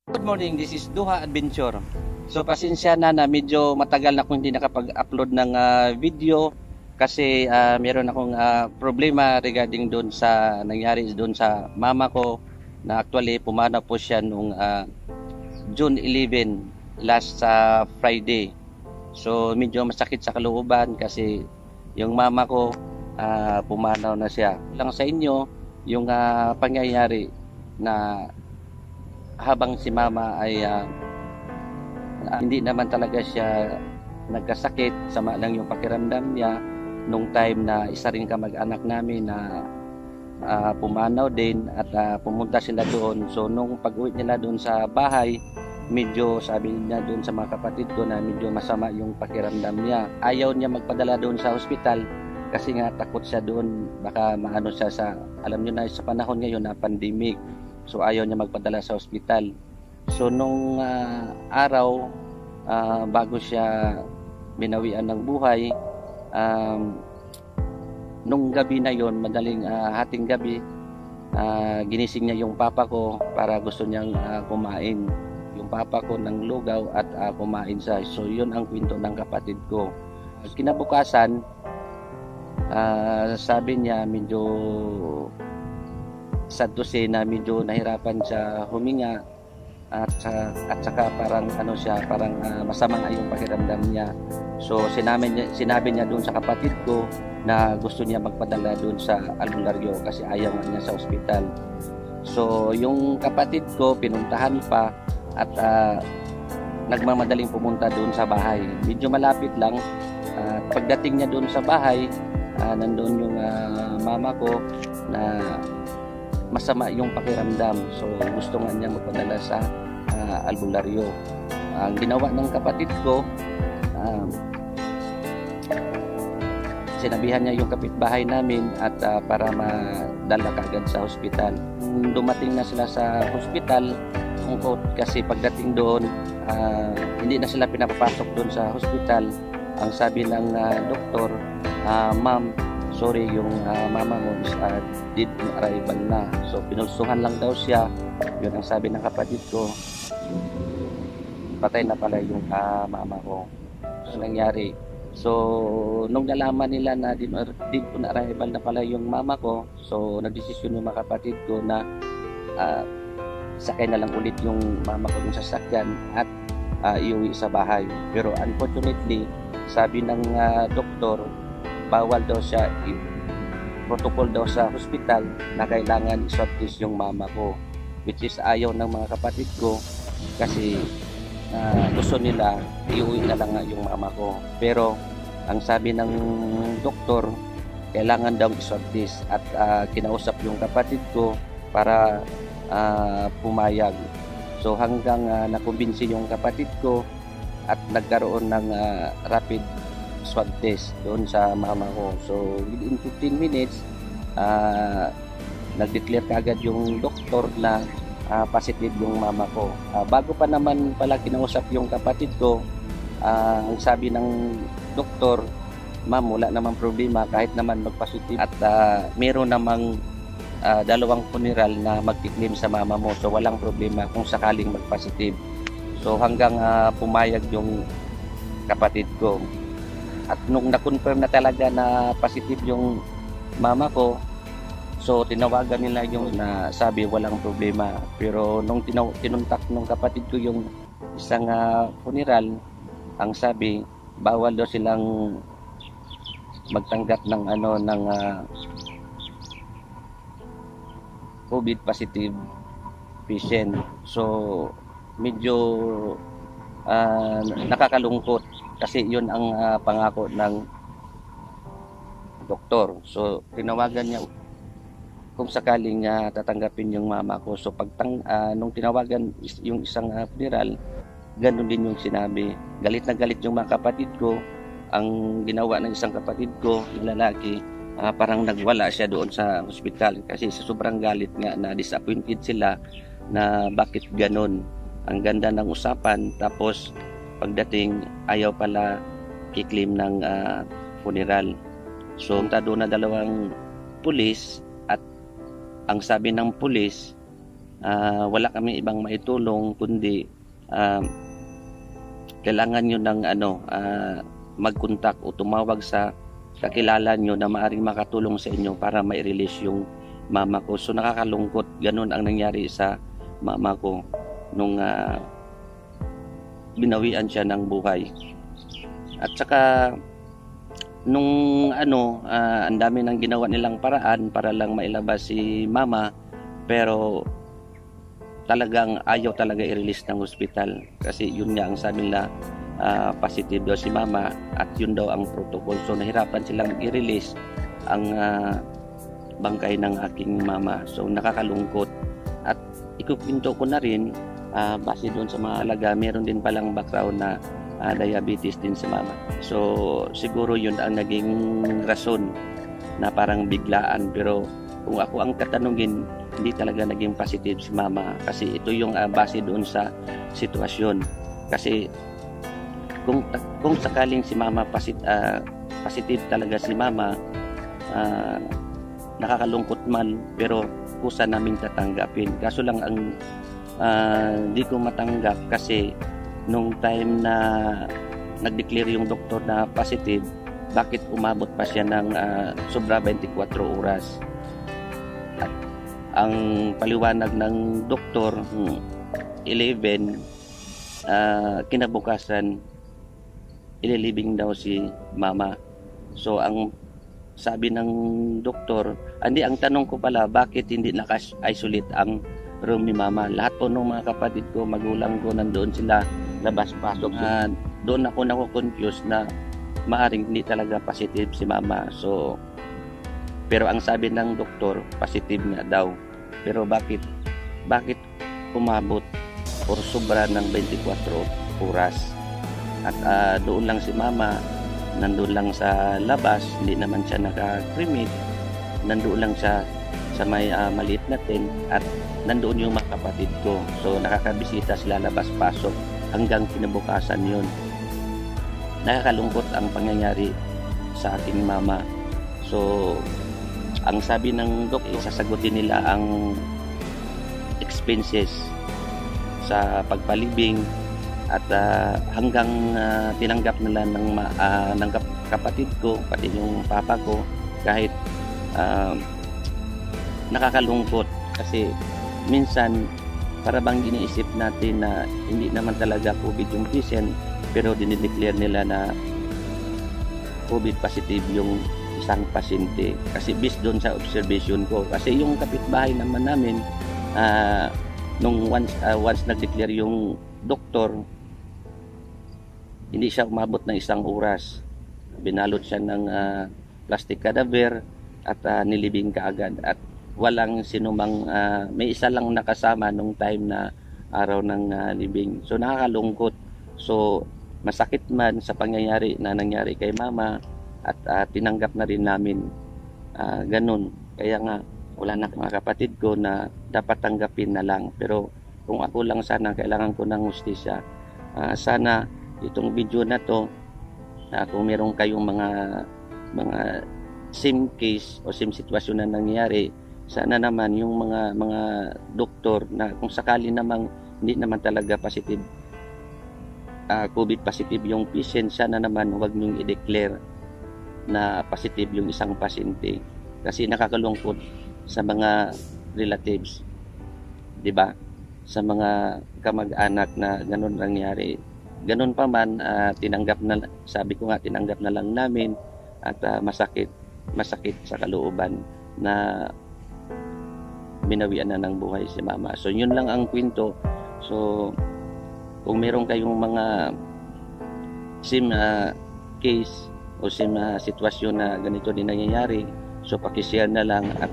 Good morning, this is Duha Adventure. So pasensya na medyo matagal na akong hindi nakapag-upload ng video kasi meron akong problema regarding doon sa nangyari doon sa mama ko na actually pumanaw po siya nung June 11 last Friday. So medyo masakit sa kalooban kasi yung mama ko pumanaw na siya. Lang sa inyo yung pangyayari na habang si mama ay hindi naman talaga siya nagkasakit, sama lang yung pakiramdam niya nung time na isa rin kamag-anak namin na pumanaw din at pumunta sila doon. So nung pag-uwi nila doon sa bahay, medyo sabi niya doon sa mga kapatid ko na medyo masama yung pakiramdam niya. Ayaw niya magpadala doon sa hospital kasi nga takot siya doon, baka maano siya sa, alam niyo na sa panahon ngayon na pandemic. So ayaw niya magpadala sa hospital. So nung araw bago siya binawian ng buhay, nung gabi na yon, madaling hating gabi, ginising niya yung papa ko para gusto niyang kumain. Yung papa ko ng lugaw at kumain siya. So yun ang kwento ng kapatid ko. Kinabukasan, sabi niya medyo sad to say na medyo nahirapan siya huminga at saka parang ano siya, parang masama nga yung pakiramdam niya. So sinabi niya doon sa kapatid ko na gusto niya magpadala doon sa albularyo kasi ayaw niya sa ospital. So yung kapatid ko pinuntahan pa at nagmamadaling pumunta doon sa bahay. Medyo malapit lang. Pagdating niya doon sa bahay, nandoon yung mama ko na masama yung pakiramdam. So gusto nga niya magpadala sa albularyo. Ang ginawa ng kapatid ko, sinabihan niya yung kapitbahay namin at para madala kaagad sa hospital. Dumating na sila sa hospital kasi pagdating doon, hindi na sila pinapapasok doon sa hospital. Ang sabi ng doktor, ma'am, sorry, yung mama mo is dead arrival na. So pinulsuhan lang daw siya. Yun ang sabi ng kapatid ko. Patay na pala yung mama ko. So nangyari. So nung nalaman nila na dead arrival na pala yung mama ko, so nagdesisyon yung mga kapatid ko na sakay na lang ulit yung mama ko dun sa sakyan at iuwi sa bahay. Pero unfortunately, sabi ng doktor, bawal daw siya, protocol daw sa hospital na kailangan i-swab test yung mama ko, which is ayaw ng mga kapatid ko kasi gusto nila iuwi na lang yung mama ko. Pero ang sabi ng doktor, kailangan daw i-swab test at kinausap yung kapatid ko para pumayag. So hanggang nakumbinsi yung kapatid ko at nagkaroon ng rapid swab test doon sa mama ko. So within 15 minutes nag-declare kaagad yung doktor na positive yung mama ko. Bago pa naman pala kinausap yung kapatid ko, ang sabi ng doktor, ma'am, wala namang problema kahit naman mag-positive at meron namang dalawang funeral na magti-claim sa mama mo. So walang problema kung sakaling mag-positive. So hanggang pumayag yung kapatid ko. At nung na-confirm na talaga na positive yung mama ko, so tinawagan nila yung sabi walang problema. Pero nung tinuntak nung kapatid ko yung isang funeral, ang sabi bawal daw silang magtanggap ng COVID positive patient. So medyo nakakalungkot kasi yun ang pangako ng doktor. So tinawagan niya kung sakaling tatanggapin yung mama ko. So nung tinawagan yung isang funeral, ganun din yung sinabi. Galit na galit yung mga kapatid ko. Ang ginawa ng isang kapatid ko, yung lalaki, parang nagwala siya doon sa hospital kasi sa sobrang galit nga na disappointed sila na bakit ganun. Ang ganda ng usapan, tapos pagdating ayaw pala i-claim ng funeral. So doon na dalawang pulis at ang sabi ng pulis, wala kami ibang maitulong kundi kailangan nyo ng mag-contact o tumawag sa kakilala nyo na maaaring makatulong sa inyo para ma-release yung mama ko. So nakakalungkot, ganun ang nangyari sa mama ko nung binawian siya ng buhay. At saka nung ang dami nang ginawa nilang paraan para lang mailabas si mama, pero talagang ayaw talaga i-release ng hospital kasi yun nga ang sabi nila, positive daw si mama at yun daw ang protocol. So nahirapan silang i-release ang bangkay ng aking mama. So nakakalungkot. At ikukwento ko na rin, base doon sa mga alaga, meron din palang background na diabetes din si mama. So siguro yun ang naging rason na parang biglaan, pero kung ako ang tatanungin, hindi talaga naging positive si mama kasi ito yung base doon sa sitwasyon. Kasi kung sakaling si mama positive talaga si mama, nakakalungkot man, pero kusa naming tatanggapin. Kaso lang ang di ko matanggap kasi nung time na nag-declare yung doktor na positive, bakit umabot pa siya ng sobra 24 oras? At ang paliwanag ng doktor, 11, kinabukasan, ililibing daw si mama. So ang sabi ng doktor, ang tanong ko pala, bakit hindi naka-isolate ang room ni mama? Lahat po ng mga kapatid ko, magulang ko, nandoon sila, labas-pasok. Doon ako nako-confuse na maaring hindi talaga positive si mama. So, pero ang sabi ng doktor, positive nga daw. Pero bakit umabot or sobra ng 24 oras? At doon lang si mama, nandoon lang sa labas, hindi naman siya naka-cremate, nandoon lang siya sa may maliit na tent at nandoon yung mga kapatid ko. So nakakabisita sila labas-pasok hanggang kinabukasan yun. Nakakalungkot ang pangyayari sa aking mama. So ang sabi ng doktor, sasagutin nila ang expenses sa pagpalibing at hanggang tinanggap nila ng kapatid ko, pati yung papa ko, kahit nakakalungkot kasi minsan para bang iniisip natin na hindi naman talaga COVID yung patient, pero dinideclare nila na COVID positive yung isang pasyente. Kasi based doon sa observation ko, kasi yung kapitbahay naman namin, nung once nag-declare yung doktor, hindi siya umabot ng 1 oras. Binalot siya ng plastic cadaver at nilibing kaagad. At walang sinumang, may isa lang nakasama nung time na araw ng libing. So nakakalungkot. So masakit man sa pangyayari na nangyari kay mama at tinanggap na rin namin ganun. Kaya nga wala na mga kapatid ko na dapat tanggapin na lang. Pero kung ako lang sana, kailangan ko ng hustisya. Sana itong video na to, kung meron kayong mga same case o same sitwasyon na nangyari, sana naman yung mga doktor na kung sakali namang hindi naman talaga positive, COVID positive yung patient, sana naman huwag niyong i-declare na positive yung isang pasyente kasi nakakalungkot sa mga relatives, di ba? Sa mga kamag-anak na ganun nangyari. Ganun pa man, tinanggap na, sabi ko nga, tinanggap na lang namin at masakit sa kalooban na binawian na ng buhay si mama. So yun lang ang kwento. So kung meron kayong mga same case o same sitwasyon na ganito din nangyayari, so pakishare na lang at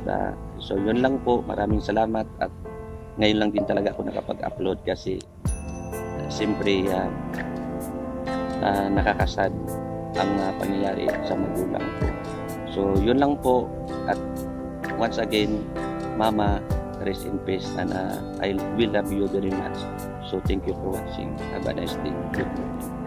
so yun lang po. Maraming salamat at ngayon lang din talaga ako nakapag-upload kasi siyempre nakakasad ang pangyayari sa magulang ko. So yun lang po at once again, mama, rest in peace and I will love you very much. So thank you for watching. Have a nice day. Good morning.